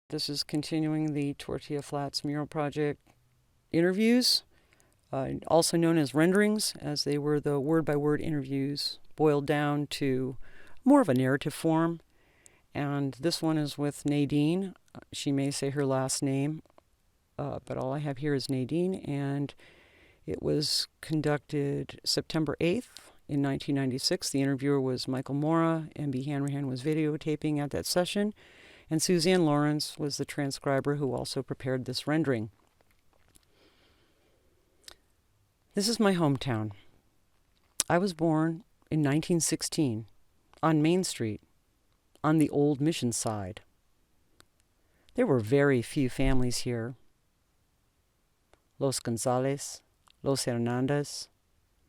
This is continuing the Tortilla Flats Mural Project interviews, also known as renderings, as they were the word-by-word interviews boiled down to more of a narrative form. And this one is with Nadine. She may say her last name, but all I have here is Nadine, and it was conducted September 8th in 1996. The interviewer was Michael Mora. M.B. Hanrahan was videotaping at that session, and Suzanne Lawrence was the transcriber who also prepared this rendering. This is my hometown. I was born in 1916 on Main Street, on the old Mission side. There were very few families here. Los Gonzalez, Los Hernandez,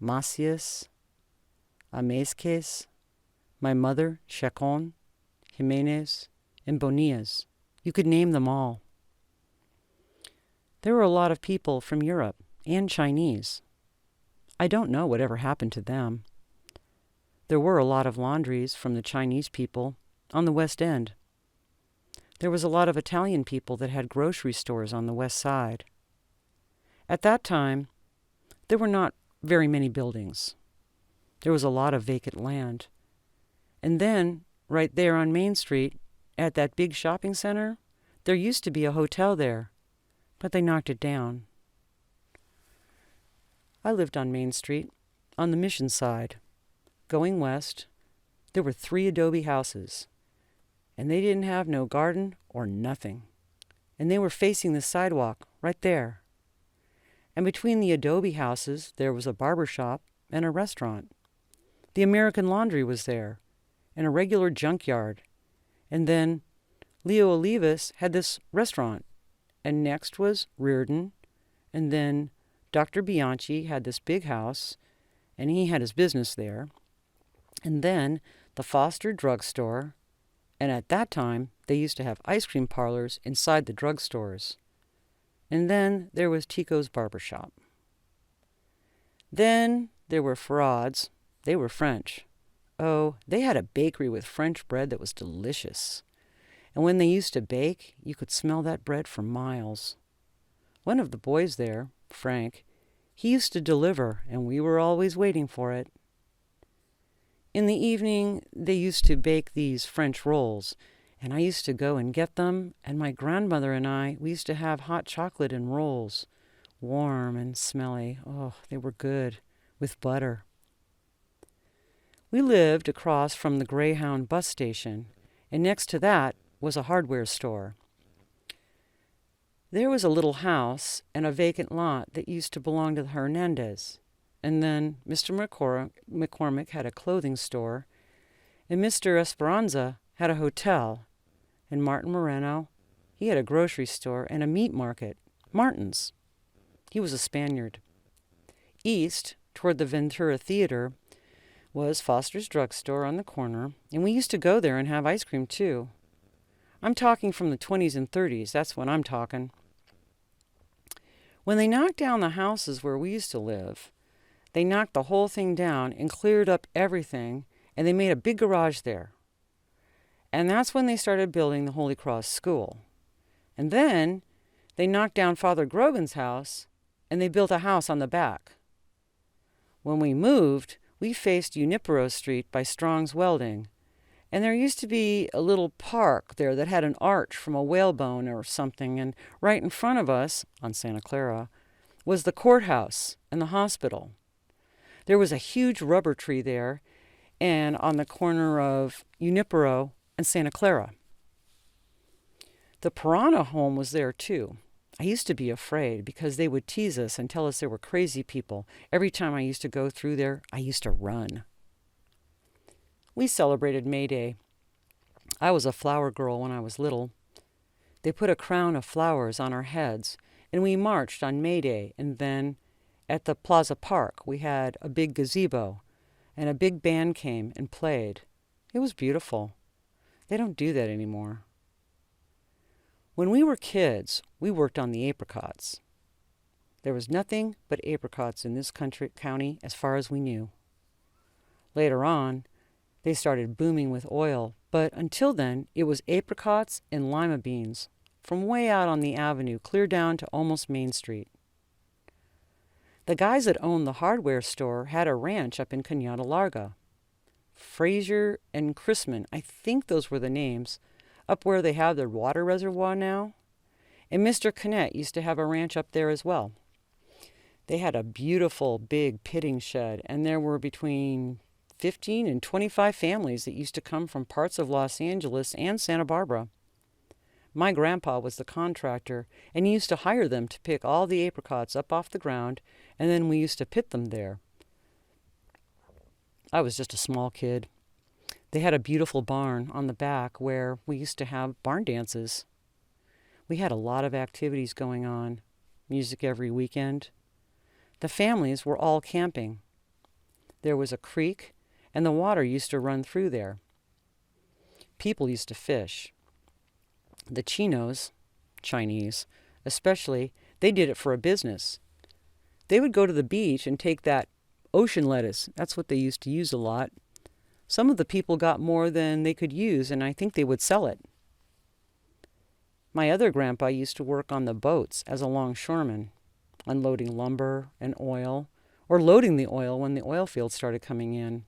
Macias, Amezquez, my mother, Chacon, Jimenez, and Bonillas. You could name them all. There were a lot of people from Europe and Chinese. I don't know whatever happened to them. There were a lot of laundries from the Chinese people on the West End. There was a lot of Italian people that had grocery stores on the West Side. At that time, there were not very many buildings. There was a lot of vacant land. And then, right there on Main Street, at that big shopping center, there used to be a hotel there, but they knocked it down. I lived on Main Street, on the Mission side. Going west, there were 3 adobe houses, and they didn't have no garden or nothing. And they were facing the sidewalk right there. And between the adobe houses, there was a barber shop and a restaurant. The American Laundry was there, and a regular junkyard. And then Leo Olivas had this restaurant. And next was Reardon. And then Dr. Bianchi had this big house, and he had his business there. And then the Foster drugstore. And at that time, they used to have ice cream parlors inside the drugstores. And then there was Tico's barbershop. Then there were Farrod's. They were French. Oh, they had a bakery with French bread that was delicious. And when they used to bake, you could smell that bread for miles. One of the boys there, Frank, he used to deliver, and we were always waiting for it. In the evening, they used to bake these French rolls, and I used to go and get them, and my grandmother and we used to have hot chocolate and rolls, warm and smelly. Oh, they were good, with butter. We lived across from the Greyhound bus station, and next to that was a hardware store. There was a little house and a vacant lot that used to belong to the Hernandez. And then Mr. McCormick had a clothing store, and Mr. Esperanza had a hotel, and Martin Moreno, he had a grocery store and a meat market, Martin's. He was a Spaniard. East, toward the Ventura Theater, was Foster's drugstore on the corner, and we used to go there and have ice cream too. I'm talking from the 20s and 30s, that's when I'm talking. When they knocked down the houses where we used to live, they knocked the whole thing down and cleared up everything, and they made a big garage there. And that's when they started building the Holy Cross School. And then they knocked down Father Grogan's house, and they built a house on the back. When we moved, we faced Junipero Street by Strong's Welding, and there used to be a little park there that had an arch from a whalebone or something, and right in front of us, on Santa Clara, was the courthouse and the hospital. There was a huge rubber tree there, and on the corner of Junipero and Santa Clara. The Piranha home was there too. I used to be afraid because they would tease us and tell us there were crazy people. Every time I used to go through there, I used to run. We celebrated May Day. I was a flower girl when I was little. They put a crown of flowers on our heads, and we marched on May Day, and then at the Plaza Park we had a big gazebo, and a big band came and played. It was beautiful. They don't do that anymore. When we were kids, we worked on the apricots. There was nothing but apricots in this county as far as we knew. Later on, they started booming with oil, but until then, it was apricots and lima beans from way out on the avenue clear down to almost Main Street. The guys that owned the hardware store had a ranch up in Cañada Larga. Fraser and Chrisman, I think those were the names, up where they have their water reservoir now. And Mr. Canet used to have a ranch up there as well. They had a beautiful big pitting shed, and there were between 15 and 25 families that used to come from parts of Los Angeles and Santa Barbara. My grandpa was the contractor, and he used to hire them to pick all the apricots up off the ground, and then we used to pit them there. I was just a small kid. They had a beautiful barn on the back where we used to have barn dances. We had a lot of activities going on, music every weekend. The families were all camping. There was a creek, and the water used to run through there. People used to fish. The Chinos, Chinese especially, they did it for a business. They would go to the beach and take that ocean lettuce. That's what they used to use a lot. Some of the people got more than they could use, and I think they would sell it. My other grandpa used to work on the boats as a longshoreman, unloading lumber and oil, or loading the oil when the oil fields started coming in.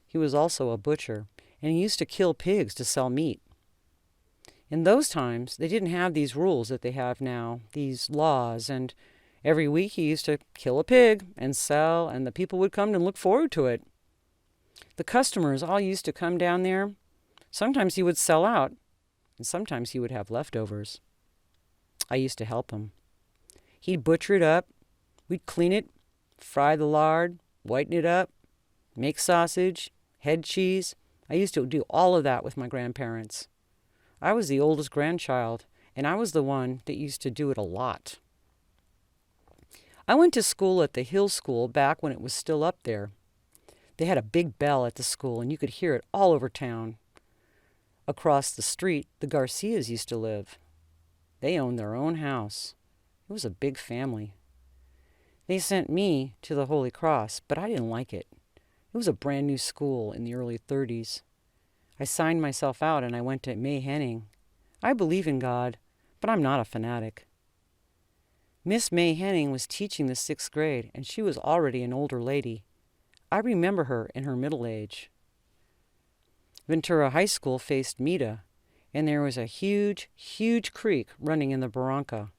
He was also a butcher, and he used to kill pigs to sell meat. In those times, they didn't have these rules that they have now, these laws, and every week he used to kill a pig and sell, and the people would come and look forward to it. The customers all used to come down there. Sometimes he would sell out, and sometimes he would have leftovers. I used to help him. He'd butcher it up, we'd clean it, fry the lard, whiten it up, make sausage, head cheese. I used to do all of that with my grandparents. I was the oldest grandchild, and I was the one that used to do it a lot. I went to school at the Hill School back when it was still up there. They had a big bell at the school, and you could hear it all over town. Across the street, the Garcias used to live. They owned their own house. It was a big family. They sent me to the Holy Cross, but I didn't like it. It was a brand new school in the early 30s. I signed myself out and I went to May Henning. I believe in God, but I'm not a fanatic. Miss May Henning was teaching the 6th grade, and she was already an older lady. I remember her in her middle age. Ventura High School faced Mita, and there was a huge, huge creek running in the barranca.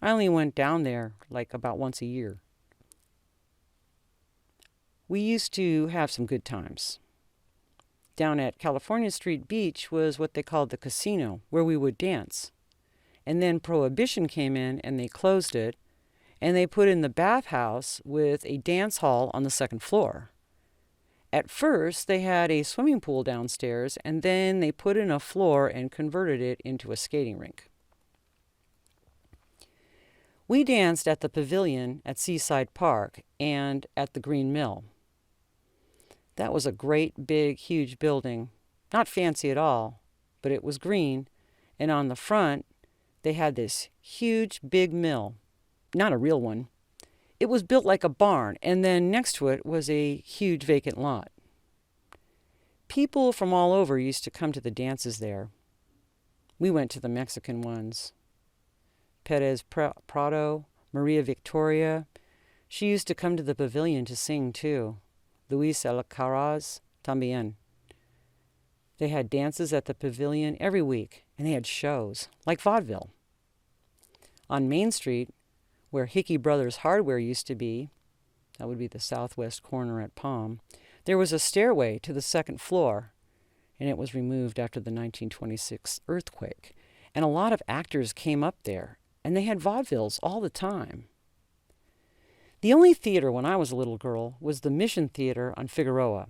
I only went down there like about once a year. We used to have some good times. Down at California Street Beach was what they called the casino, where we would dance. And then Prohibition came in and they closed it, and they put in the bathhouse with a dance hall on the 2nd floor. At first, they had a swimming pool downstairs, and then they put in a floor and converted it into a skating rink. We danced at the Pavilion at Seaside Park and at the Green Mill. That was a great, big, huge building. Not fancy at all, but it was green, and on the front, they had this huge, big mill. Not a real one. It was built like a barn, and then next to it was a huge vacant lot. People from all over used to come to the dances there. We went to the Mexican ones. Perez Prado, Maria Victoria. She used to come to the Pavilion to sing, too. Luis Alcaraz también. They had dances at the Pavilion every week, and they had shows, like vaudeville. On Main Street, where Hickey Brothers Hardware used to be, that would be the southwest corner at Palm, there was a stairway to the 2nd floor, and it was removed after the 1926 earthquake. And a lot of actors came up there, and they had vaudevilles all the time. The only theater when I was a little girl was the Mission Theater on Figueroa,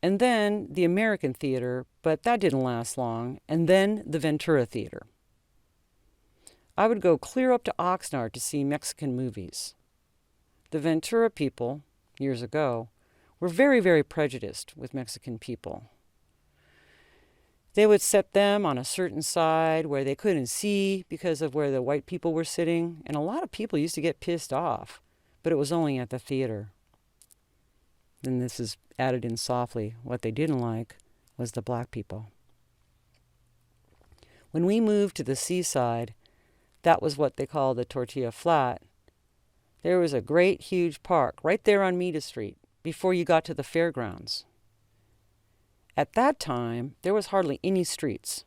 and then the American Theater, but that didn't last long, and then the Ventura Theater. I would go clear up to Oxnard to see Mexican movies. The Ventura people, years ago, were very, very prejudiced with Mexican people. They would set them on a certain side where they couldn't see because of where the white people were sitting, and a lot of people used to get pissed off, but it was only at the theater. Then this is added in softly. What they didn't like was the black people. When we moved to the seaside, that was what they call the Tortilla Flat. There was a great huge park right there on Mita Street before you got to the fairgrounds. At that time, there was hardly any streets.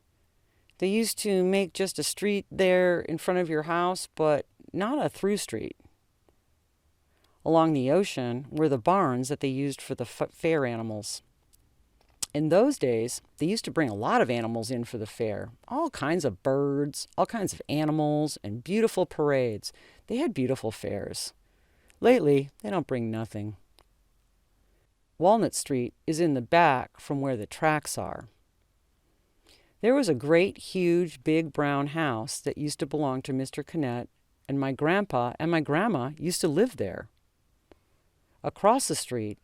They used to make just a street there in front of your house, but not a through street. Along the ocean were the barns that they used for the fair animals. In those days, they used to bring a lot of animals in for the fair. All kinds of birds, all kinds of animals, and beautiful parades. They had beautiful fairs. Lately, they don't bring nothing. Walnut Street is in the back from where the tracks are. There was a great, huge, big brown house that used to belong to Mr. Connett, and my grandpa and my grandma used to live there. Across the street,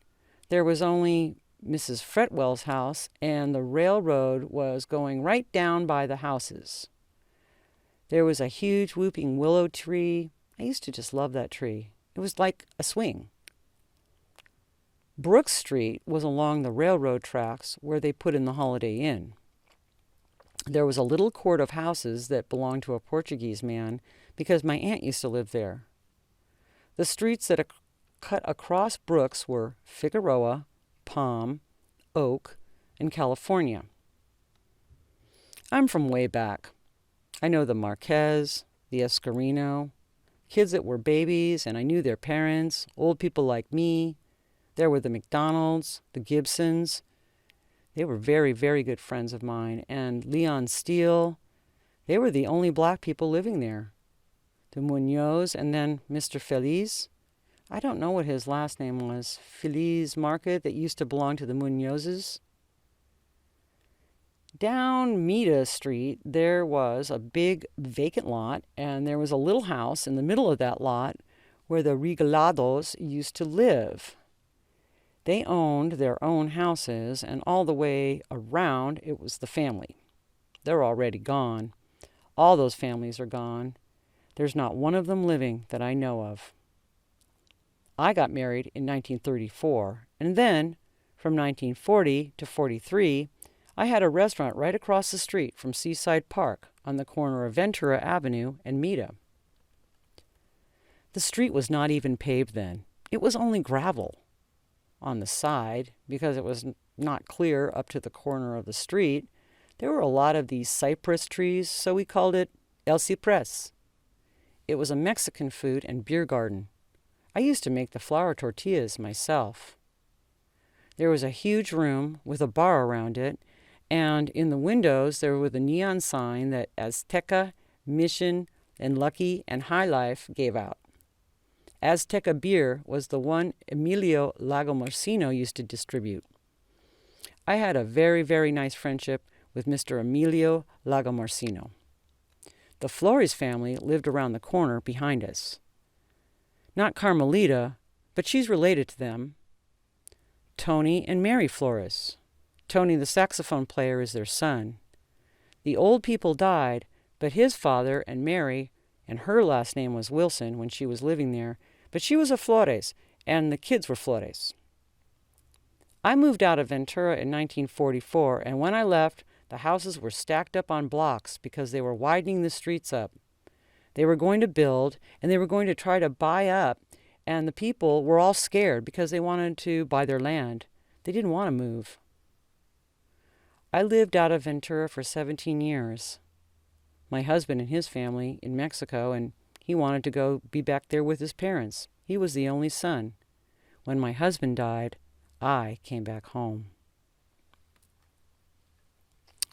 there was only Mrs. Fretwell's house, and the railroad was going right down by the houses. There was a huge whooping willow tree. I used to just love that tree. It was like a swing. Brook Street was along the railroad tracks where they put in the Holiday Inn. There was a little court of houses that belonged to a Portuguese man because my aunt used to live there. The streets that cut across Brooks were Figueroa, Palm, Oak, and California. I'm from way back. I know the Marquez, the Escarino, kids that were babies, and I knew their parents, old people like me. There were the McDonalds, the Gibsons. They were very, very good friends of mine. And Leon Steele. They were the only black people living there. The Munoz, and then Mr. Feliz. I don't know what his last name was. Feliz Market, that used to belong to the Munozes. Down Mita Street, there was a big vacant lot, and there was a little house in the middle of that lot where the Regalados used to live. They owned their own houses, and all the way around, it was the family. They're already gone. All those families are gone. There's not one of them living that I know of. I got married in 1934, and then, from 1940 to 43, I had a restaurant right across the street from Seaside Park on the corner of Ventura Avenue and Mita. The street was not even paved then. It was only gravel. On the side, because it was not clear up to the corner of the street, there were a lot of these cypress trees, so we called it El Cipres. It was a Mexican food and beer garden. I used to make the flour tortillas myself. There was a huge room with a bar around it, and in the windows there was a neon sign that Azteca, Mission, and Lucky and High Life gave out. Azteca beer was the one Emilio Lagomarsino used to distribute. I had a very, very nice friendship with Mr. Emilio Lagomarsino. The Flores family lived around the corner behind us. Not Carmelita, but she's related to them. Tony and Mary Flores. Tony, the saxophone player, is their son. The old people died, but his father and Mary, and her last name was Wilson when she was living there, but she was a Flores, and the kids were Flores. I moved out of Ventura in 1944, and when I left, the houses were stacked up on blocks because they were widening the streets up. They were going to build, and they were going to try to buy up, and the people were all scared because they wanted to buy their land. They didn't want to move. I lived out of Ventura for 17 years. My husband and his family in Mexico, and he wanted to go be back there with his parents. He was the only son. When my husband died, I came back home.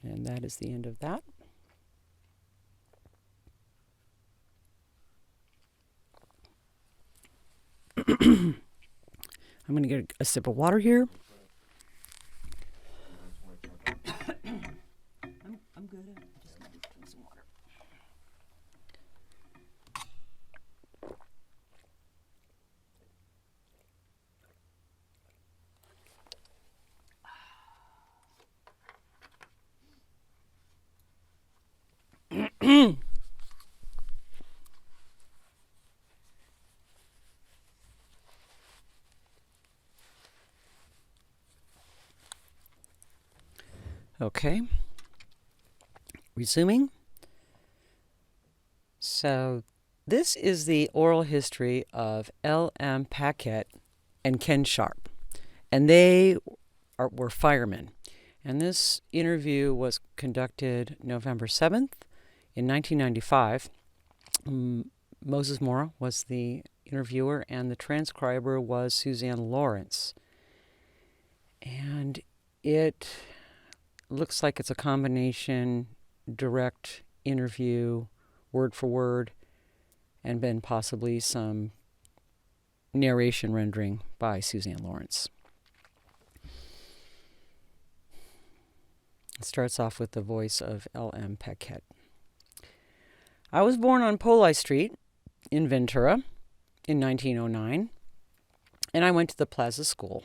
And that is the end of that. I'm going to get a sip of water here. I'm good. I'm just going to drink some water. Okay. Resuming. So, this is the oral history of L.M. Paquette and Ken Sharp, and they were firemen. And this interview was conducted November 7th in 1995. Moses Mora was the interviewer, and the transcriber was Suzanne Lawrence. And it looks like it's a combination direct interview, word for word, and then possibly some narration rendering by Suzanne Lawrence. It starts off with the voice of L.M. Paquette. I was born on Poli Street in Ventura in 1909, and I went to the Plaza School.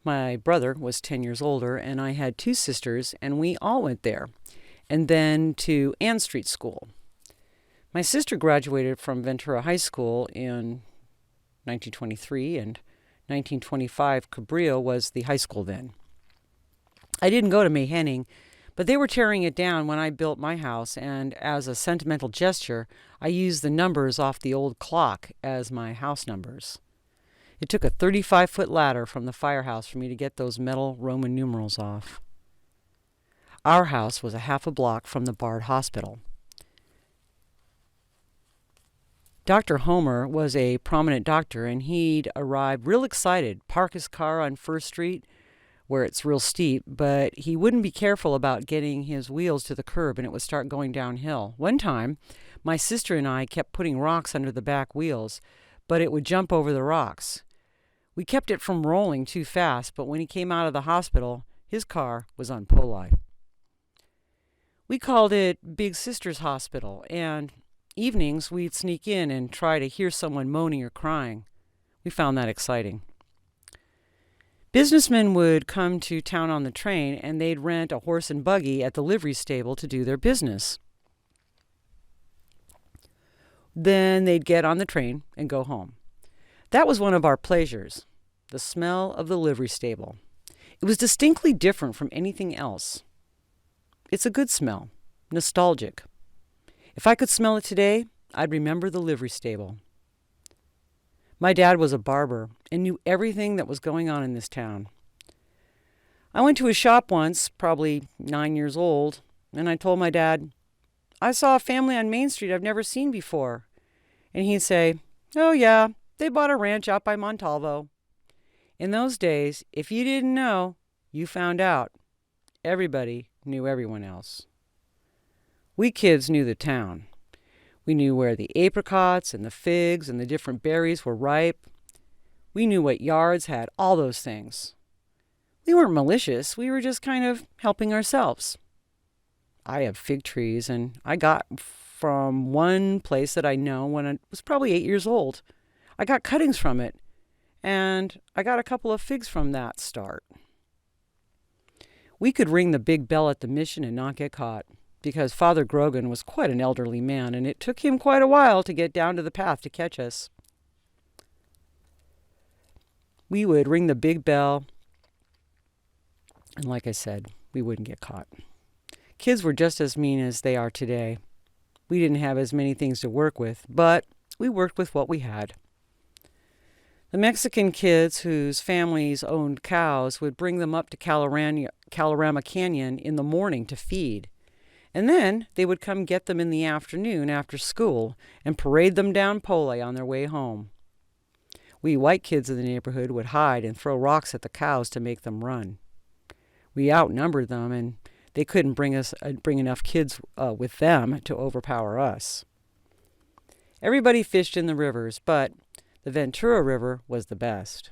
My brother was 10 years older, and I had two sisters, and we all went there, and then to Ann Street School. My sister graduated from Ventura High School in 1923, and 1925 Cabrillo was the high school then. I didn't go to Mayhenning, but they were tearing it down when I built my house, and as a sentimental gesture, I used the numbers off the old clock as my house numbers. It took a 35-foot ladder from the firehouse for me to get those metal Roman numerals off. Our house was a half a block from the Bard Hospital. Dr. Homer was a prominent doctor, and he'd arrive real excited, park his car on First Street, where it's real steep, but he wouldn't be careful about getting his wheels to the curb, and it would start going downhill. One time, my sister and I kept putting rocks under the back wheels, but it would jump over the rocks. We kept it from rolling too fast, but when he came out of the hospital, his car was on Poli. We called it Big Sister's Hospital, and evenings we'd sneak in and try to hear someone moaning or crying. We found that exciting. Businessmen would come to town on the train, and they'd rent a horse and buggy at the livery stable to do their business. Then they'd get on the train and go home. That was one of our pleasures, the smell of the livery stable. It was distinctly different from anything else. It's a good smell, nostalgic. If I could smell it today, I'd remember the livery stable. My dad was a barber and knew everything that was going on in this town. I went to his shop once, probably 9 years old, and I told my dad, I saw a family on Main Street I've never seen before. And he'd say, oh yeah, they bought a ranch out by Montalvo. In those days, if you didn't know, you found out. Everybody knew everyone else. We kids knew the town. We knew where the apricots and the figs and the different berries were ripe. We knew what yards had all those things. We weren't malicious. We were just kind of helping ourselves. I have fig trees, and I got from one place that I know when I was probably 8 years old. I got cuttings from it, and I got a couple of figs from that start. We could ring the big bell at the mission and not get caught, because Father Grogan was quite an elderly man, and it took him quite a while to get down to the path to catch us. We would ring the big bell, and like I said, we wouldn't get caught. Kids were just as mean as they are today. We didn't have as many things to work with, but we worked with what we had. The Mexican kids whose families owned cows would bring them up to Calorama Canyon in the morning to feed. And then they would come get them in the afternoon after school and parade them down Poli on their way home. We white kids in the neighborhood would hide and throw rocks at the cows to make them run. We outnumbered them, and they couldn't bring enough kids with them to overpower us. Everybody fished in the rivers, but the Ventura River was the best.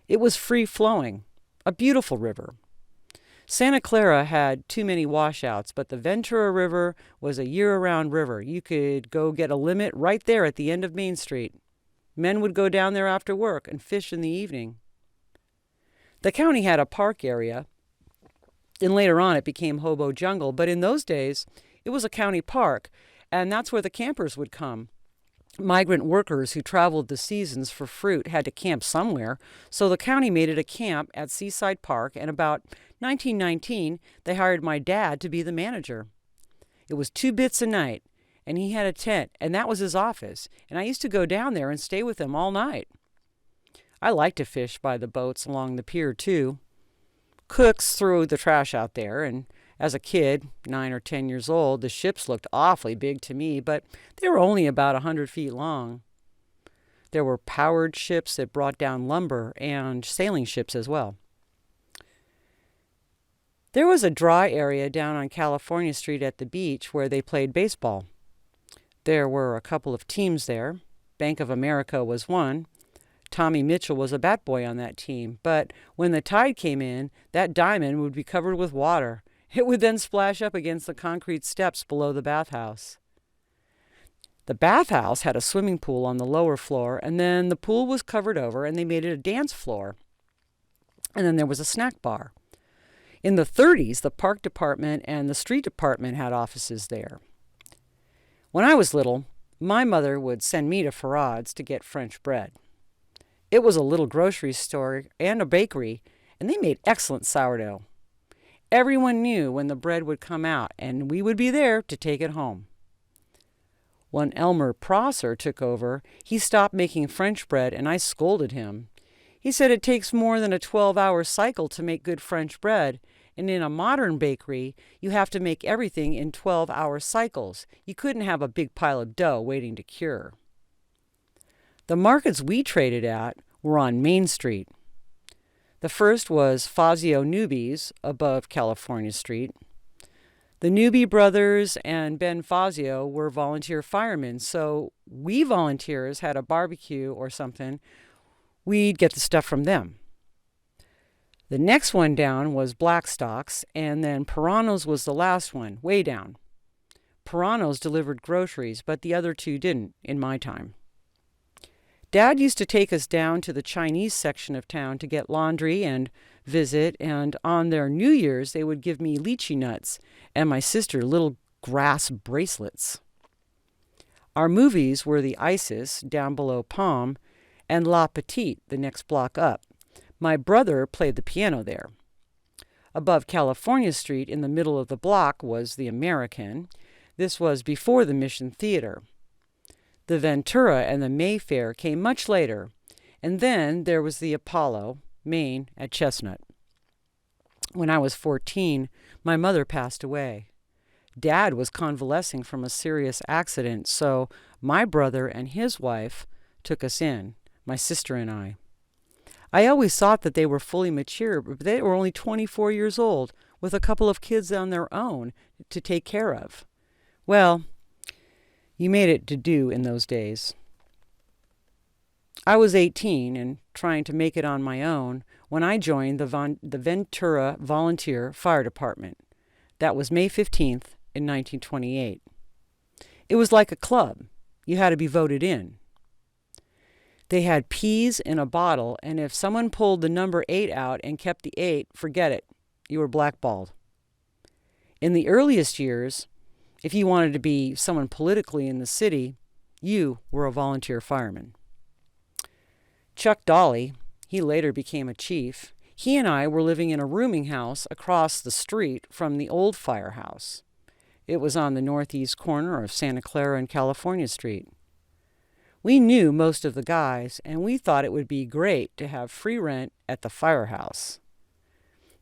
It was free-flowing, a beautiful river. Santa Clara had too many washouts, but the Ventura River was a year-round river. You could go get a limit right there at the end of Main Street. Men would go down there after work and fish in the evening. The county had a park area, and later on it became Hobo Jungle, but in those days it was a county park, and that's where the campers would come. Migrant workers who traveled the seasons for fruit had to camp somewhere, so the county made it a camp at Seaside Park, and about 1919, they hired my dad to be the manager. It was 2 bits a night, and he had a tent, and that was his office, and I used to go down there and stay with him all night. I liked to fish by the boats along the pier, too. Cooks threw the trash out there, and as a kid, 9 or 10 years old, the ships looked awfully big to me, but they were only about 100 feet long. There were powered ships that brought down lumber and sailing ships as well. There was a dry area down on California Street at the beach where they played baseball. There were a couple of teams there. Bank of America was one. Tommy Mitchell was a bat boy on that team, but when the tide came in, that diamond would be covered with water. It would then splash up against the concrete steps below the bathhouse. The bathhouse had a swimming pool on the lower floor, and then the pool was covered over, and they made it a dance floor. And then there was a snack bar. In the 30s, the park department and the street department had offices there. When I was little, my mother would send me to Farad's to get French bread. It was a little grocery store and a bakery, and they made excellent sourdough. Everyone knew when the bread would come out, and we would be there to take it home. When Elmer Prosser took over, he stopped making French bread, and I scolded him. He said it takes more than a 12-hour cycle to make good French bread, and in a modern bakery, you have to make everything in 12-hour cycles. You couldn't have a big pile of dough waiting to cure. The markets we traded at were on Main Street. The first was Fazio Newby's above California Street. The Newby brothers and Ben Fazio were volunteer firemen, so we volunteers had a barbecue or something. We'd get the stuff from them. The next one down was Blackstock's, and then Pirano's was the last one, way down. Pirano's delivered groceries, but the other two didn't in my time. Dad used to take us down to the Chinese section of town to get laundry and visit, and on their New Year's they would give me lychee nuts and my sister little grass bracelets. Our movies were the Isis down below Palm and La Petite the next block up. My brother played the piano there. Above California Street in the middle of the block was the American. This was before the Mission Theater. The Ventura and the Mayfair came much later, and then there was the Apollo, Maine, at Chestnut. When I was 14, my mother passed away. Dad was convalescing from a serious accident, so my brother and his wife took us in, my sister and I. I always thought that they were fully mature, but they were only 24 years old, with a couple of kids on their own to take care of. Well, you made it to do in those days. I was 18 and trying to make it on my own when I joined the Ventura Volunteer Fire Department. That was May 15th in 1928. It was like a club. You had to be voted in. They had peas in a bottle, and if someone pulled the number 8 out and kept the 8, forget it. You were blackballed. In the earliest years, if you wanted to be someone politically in the city, you were a volunteer fireman. Chuck Dolly, he later became a chief, he and I were living in a rooming house across the street from the old firehouse. It was on the northeast corner of Santa Clara and California Street. We knew most of the guys, and we thought it would be great to have free rent at the firehouse.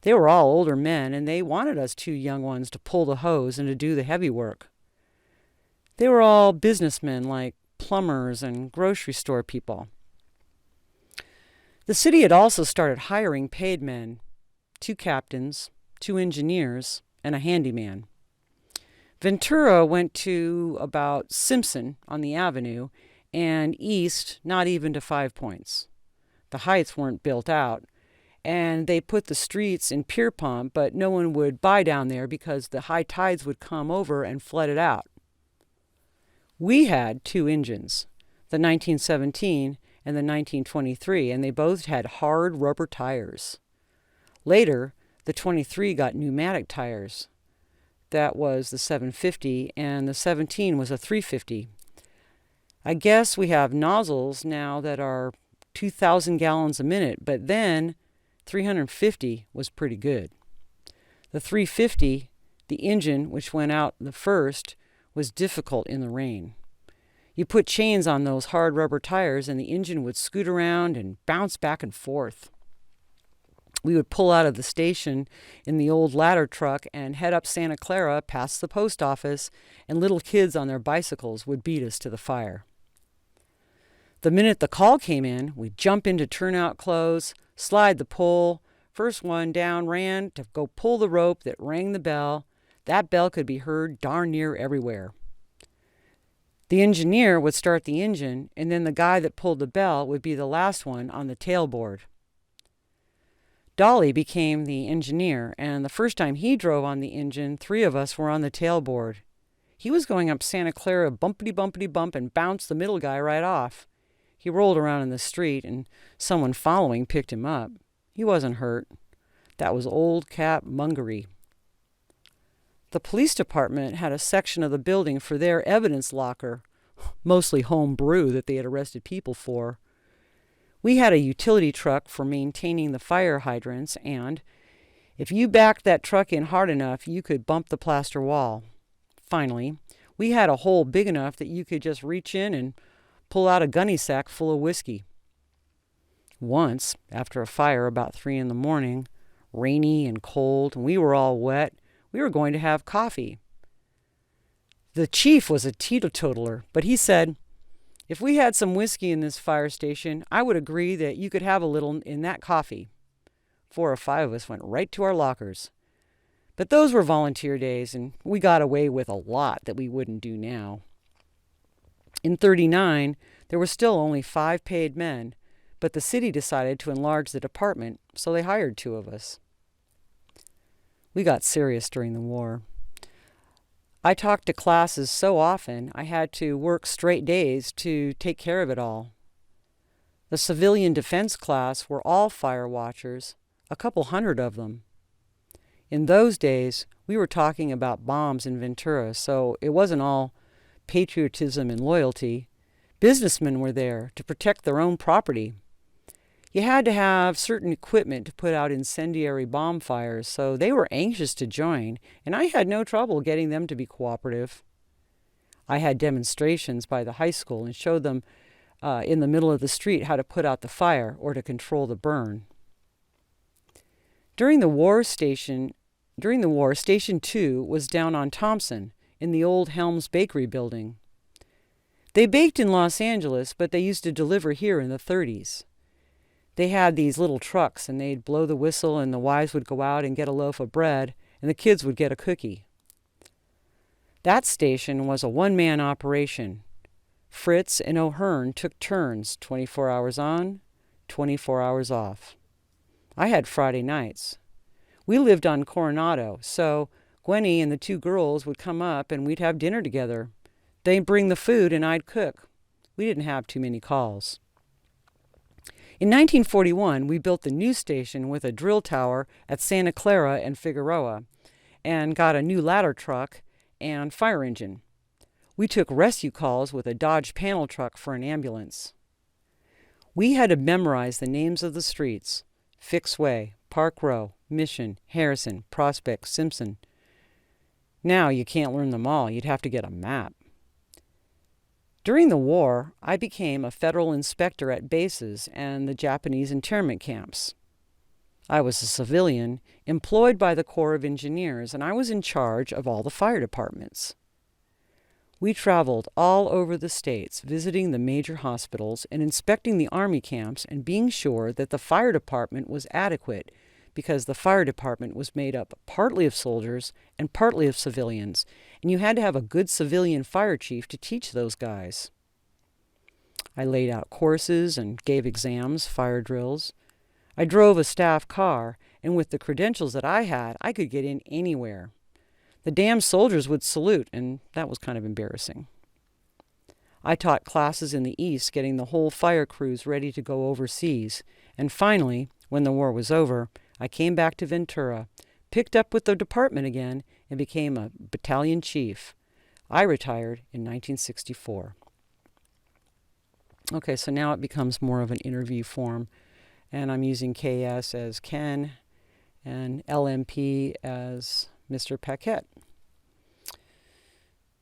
They were all older men, and they wanted us 2 young ones to pull the hose and to do the heavy work. They were all businessmen like plumbers and grocery store people. The city had also started hiring paid men, 2 captains, 2 engineers, and a handyman. Ventura went to about Simpson on the avenue, and east not even to 5 Points. The heights weren't built out, and they put the streets in Pierpont, but no one would buy down there because the high tides would come over and flood it out. We had 2 engines, the 1917 and the 1923, and they both had hard rubber tires. Later, the 23 got pneumatic tires. That was the 750, and the 17 was a 350. I guess we have nozzles now that are 2,000 gallons a minute, but then 350 was pretty good. The 350, the engine which went out the first, was difficult in the rain. You put chains on those hard rubber tires and the engine would scoot around and bounce back and forth. We would pull out of the station in the old ladder truck and head up Santa Clara past the post office, and little kids on their bicycles would beat us to the fire. The minute the call came in, we'd jump into turnout clothes, slide the pole. First one down ran to go pull the rope that rang the bell. That bell could be heard darn near everywhere. The engineer would start the engine, and then the guy that pulled the bell would be the last one on the tailboard. Dolly became the engineer, and the first time he drove on the engine, 3 of us were on the tailboard. He was going up Santa Clara bumpity-bumpity-bump and bounced the middle guy right off. He rolled around in the street, and someone following picked him up. He wasn't hurt. That was old Cap Mungery. The police department had a section of the building for their evidence locker, mostly home brew that they had arrested people for. We had a utility truck for maintaining the fire hydrants, and if you backed that truck in hard enough, you could bump the plaster wall. Finally, we had a hole big enough that you could just reach in and pull out a gunny sack full of whiskey. Once, after a fire about 3 a.m, rainy and cold, and we were all wet, we were going to have coffee. The chief was a teetotaler, but he said, "If we had some whiskey in this fire station, I would agree that you could have a little in that coffee." 4 or 5 of us went right to our lockers. But those were volunteer days, and we got away with a lot that we wouldn't do now. In '39, there were still only 5 paid men, but the city decided to enlarge the department, so they hired 2 of us. We got serious during the war. I talked to classes so often I had to work straight days to take care of it all. The civilian defense class were all fire watchers, a couple hundred of them. In those days, we were talking about bombs in Ventura, so it wasn't all patriotism and loyalty. Businessmen were there to protect their own property. You had to have certain equipment to put out incendiary bomb fires, so they were anxious to join, and I had no trouble getting them to be cooperative. I had demonstrations by the high school and showed them in the middle of the street how to put out the fire or to control the burn. During the war, Station 2 was down on Thompson in the old Helms Bakery building. They baked in Los Angeles, but they used to deliver here in the '30s. They had these little trucks, and they'd blow the whistle, and the wives would go out and get a loaf of bread, and the kids would get a cookie. That station was a one-man operation. Fritz and O'Hearn took turns, 24 hours on, 24 hours off. I had Friday nights. We lived on Coronado, so Gwenny and the 2 girls would come up, and we'd have dinner together. They'd bring the food, and I'd cook. We didn't have too many calls. In 1941, we built the new station with a drill tower at Santa Clara and Figueroa, and got a new ladder truck and fire engine. We took rescue calls with a Dodge panel truck for an ambulance. We had to memorize the names of the streets: Fix Way, Park Row, Mission, Harrison, Prospect, Simpson. Now you can't learn them all. You'd have to get a map. During the war, I became a federal inspector at bases and the Japanese internment camps. I was a civilian employed by the Corps of Engineers, and I was in charge of all the fire departments. We traveled all over the states, visiting the major hospitals and inspecting the Army camps and being sure that the fire department was adequate, because the fire department was made up partly of soldiers and partly of civilians, and you had to have a good civilian fire chief to teach those guys. I laid out courses and gave exams, fire drills. I drove a staff car, and with the credentials that I had, I could get in anywhere. The damn soldiers would salute, and that was kind of embarrassing. I taught classes in the East, getting the whole fire crews ready to go overseas, and finally, when the war was over, I came back to Ventura, picked up with the department again, and became a battalion chief. I retired in 1964. Okay, so now it becomes more of an interview form, and I'm using KS as Ken, and LMP as Mr. Paquette.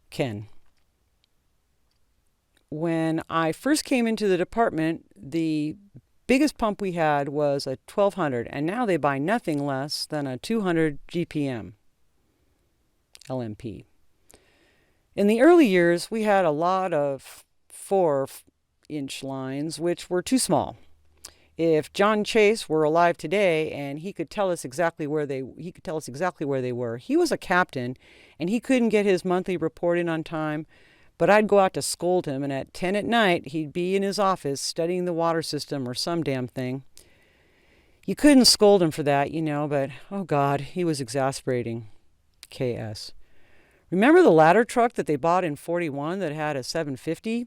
Ken. When I first came into the department, the biggest pump we had was a 1200, and now they buy nothing less than a 200 GPM LMP. In the early years, we had a lot of 4-inch lines, which were too small. If John Chase were alive today and he could tell us exactly where they were. He was a captain and he couldn't get his monthly report in on time, but I'd go out to scold him, and at 10 at night he'd be in his office studying the water system or some damn thing. You couldn't scold him for that, but oh God, he was exasperating. KS. Remember the ladder truck that they bought in 41 that had a 750?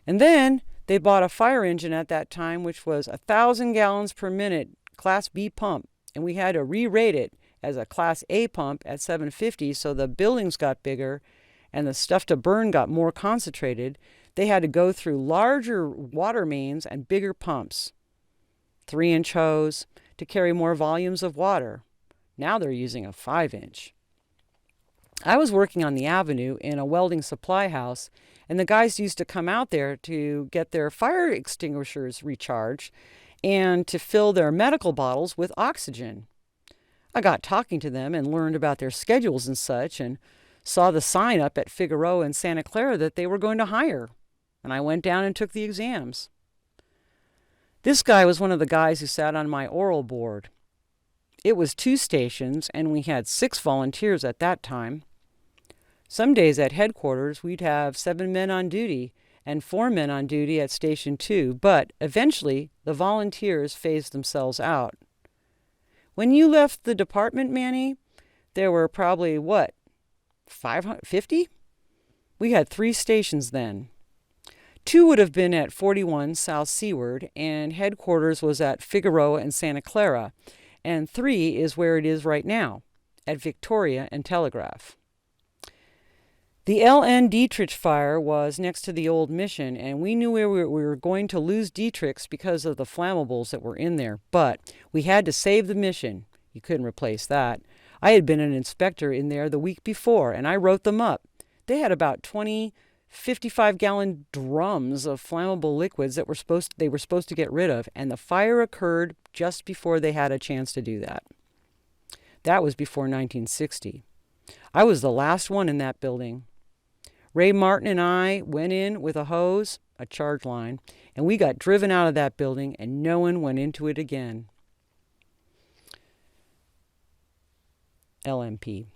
And then they bought a fire engine at that time, which was 1,000 gallons per minute, Class B pump, and we had to re-rate it as a Class A pump at 750, so the buildings got bigger and the stuff to burn got more concentrated. They had to go through larger water mains and bigger pumps, 3-inch hose, to carry more volumes of water. Now they're using a 5-inch. I was working on the avenue in a welding supply house, and the guys used to come out there to get their fire extinguishers recharged and to fill their medical bottles with oxygen. I got talking to them and learned about their schedules and such, and saw the sign up at Figueroa and Santa Clara that they were going to hire, and I went down and took the exams. This guy was one of the guys who sat on my oral board. It was 2 stations, and we had 6 volunteers at that time. Some days at headquarters, we'd have 7 men on duty and 4 men on duty at Station 2, but eventually the volunteers phased themselves out. When you left the department, Manny, there were probably, 550? We had 3 stations then. 2 would have been at 41 South Seaward, and headquarters was at Figueroa and Santa Clara, and 3 is where it is right now, at Victoria and Telegraph. The L.N. Dietrich fire was next to the old mission, and we knew we were going to lose Dietrichs because of the flammables that were in there, but we had to save the mission. You couldn't replace that. I had been an inspector in there the week before, and I wrote them up. They had about 20 55-gallon drums of flammable liquids that they were supposed to get rid of, and the fire occurred just before they had a chance to do that. That was before 1960. I was the last one in that building. Ray Martin and I went in with a hose, a charge line, and we got driven out of that building, and no one went into it again. LMP.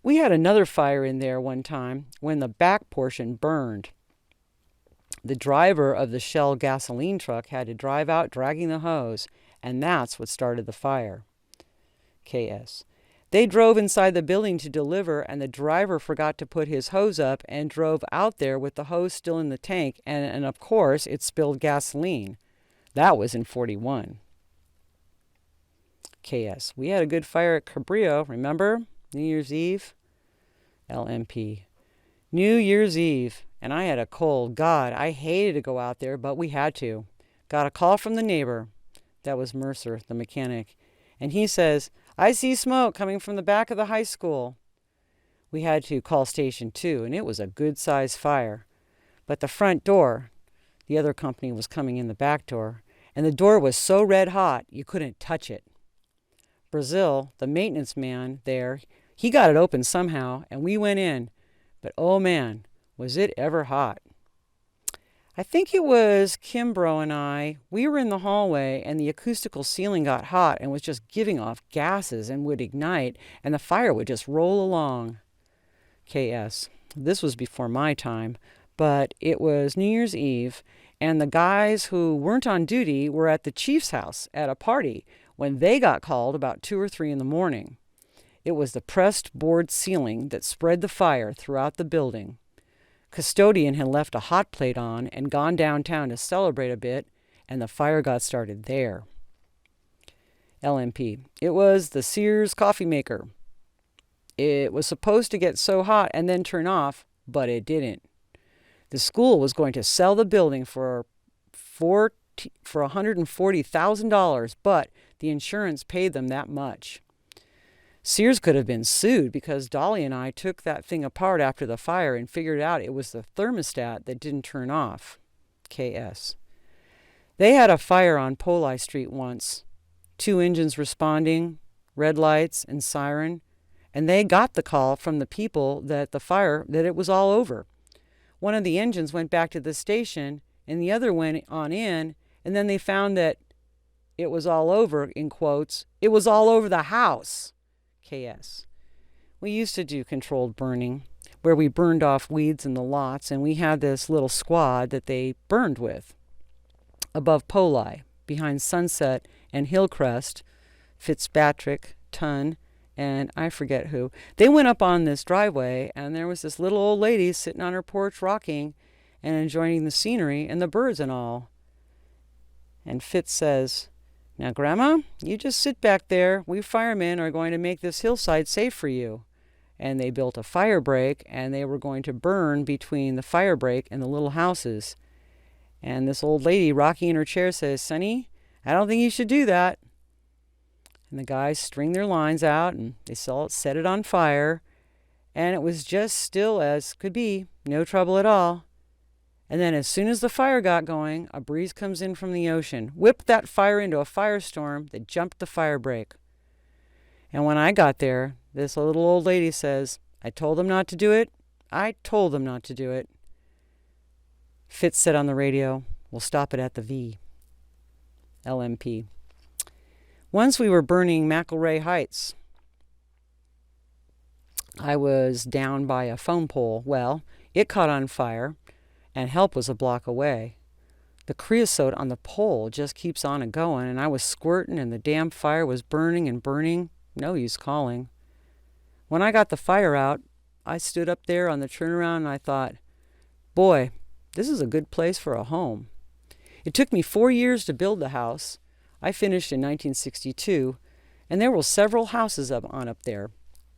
We had another fire in there one time when the back portion burned. The driver of the Shell gasoline truck had to drive out dragging the hose, and that's what started the fire. KS. They drove inside the building to deliver, and the driver forgot to put his hose up and drove out there with the hose still in the tank, and of course it spilled gasoline. That was in 41. KS. We had a good fire at Cabrillo, remember? New Year's Eve. LMP. New Year's Eve, and I had a cold. God, I hated to go out there, but we had to. Got a call from the neighbor. That was Mercer, the mechanic. And he says, "I see smoke coming from the back of the high school." We had to call Station 2, and it was a good-sized fire. But the front door, the other company was coming in the back door, and the door was so red hot you couldn't touch it. Brazil, the maintenance man there, he got it open somehow, and we went in. But oh man, was it ever hot. I think it was Kimbrough and I. We were in the hallway, and the acoustical ceiling got hot and was just giving off gases and would ignite, and the fire would just roll along. KS. This was before my time, but it was New Year's Eve, and the guys who weren't on duty were at the chief's house at a party when they got called about 2 or 3 in the morning. It was the pressed board ceiling that spread the fire throughout the building. Custodian had left a hot plate on and gone downtown to celebrate a bit, and the fire got started there. LMP. It was the Sears coffee maker. It was supposed to get so hot and then turn off, but it didn't. The school was going to sell the building for $140,000, but the insurance paid them that much. Sears could have been sued because Dolly and I took that thing apart after the fire and figured out it was the thermostat that didn't turn off. KS. They had a fire on Poli Street once. 2 engines responding, red lights and siren, and they got the call from the people that it was all over. One of the engines went back to the station and the other went on in, and then they found that it was all over, in quotes, it was all over the house. KS. We used to do controlled burning, where we burned off weeds in the lots, and we had this little squad that they burned with. Above Poli, behind Sunset and Hillcrest, Fitzpatrick, Tunn, and I forget who. They went up on this driveway, and there was this little old lady sitting on her porch rocking and enjoying the scenery and the birds and all. And Fitz says, "Now, Grandma, you just sit back there. We firemen are going to make this hillside safe for you." And they built a fire break, and they were going to burn between the fire break and the little houses. And this old lady rocking in her chair says, "Sonny, I don't think you should do that." And the guys string their lines out, and they set it on fire. And it was just still as could be, no trouble at all. And then as soon as the fire got going, a breeze comes in from the ocean, whipped that fire into a firestorm that jumped the fire break. And when I got there, this little old lady says, "I told them not to do it. I told them not to do it." Fitz said on the radio, "We'll stop it at the V." LMP. Once we were burning McElray Heights. I was down by a phone pole. Well, it caught on fire, and help was a block away. The creosote on the pole just keeps on a going, and I was squirting, and the damn fire was burning and burning. No use calling. When I got the fire out, I stood up there on the turnaround, and I thought, boy, this is a good place for a home. It took me 4 years to build the house. I finished in 1962, and there were several houses up there.